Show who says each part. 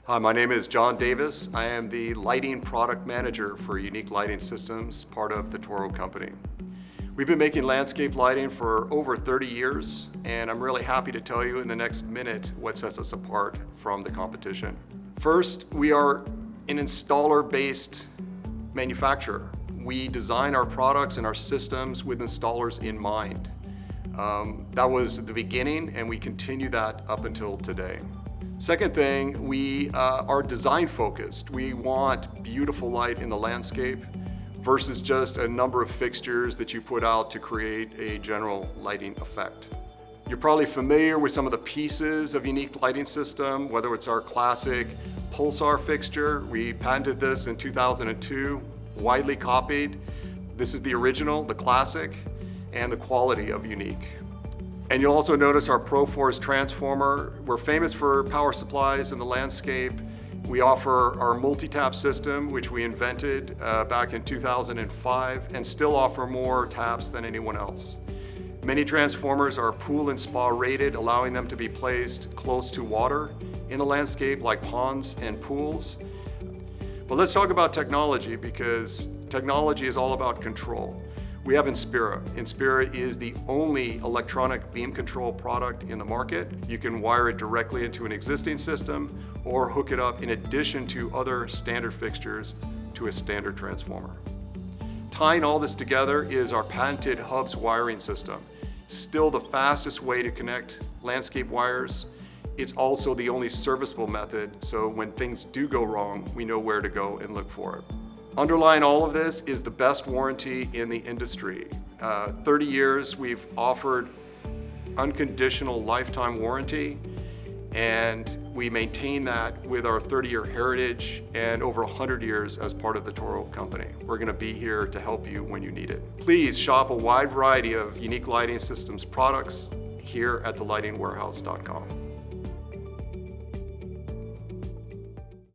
Speaker 1: Hi, my name is John Davis. I am the lighting product manager for Unique Lighting Systems, part of the Toro company. We've been making landscape lighting for over 30 years, and I'm really happy to tell you in the next minute what sets us apart from the competition. First, we are an installer-based manufacturer. We design our products and our systems with installers in mind. That was the beginning, and we continue that up until today. Second thing, we are design focused. We want beautiful light in the landscape versus just a number of fixtures that you put out to create a general lighting effect. You're probably familiar with some of the pieces of Unique Lighting System, whether it's our classic pulsar fixture. We patented this in 2002, widely copied. This is the original, the classic, and the quality of Unique. And you'll also notice our ProForce transformer. We're famous for power supplies in the landscape. We offer our multi-tap system, which we invented back in 2005, and still offer more taps than anyone else. Many transformers are pool and spa rated, allowing them to be placed close to water in the landscape, like ponds and pools. But let's talk about technology, because technology is all about control. We have Inspira. Inspira is the only electronic beam control product in the market. You can wire it directly into an existing system or hook it up in addition to other standard fixtures to a standard transformer. Tying all this together is our patented hubs wiring system. Still the fastest way to connect landscape wires. It's also the only serviceable method, so when things do go wrong, we know where to go and look for it. Underlying all of this is the best warranty in the industry. 30 years we've offered unconditional lifetime warranty, and we maintain that with our 30-year heritage and over 100 years as part of the Toro company. We're going to be here to help you when you need it. Please shop a wide variety of Unique Lighting Systems products here at thelightingwarehouse.com.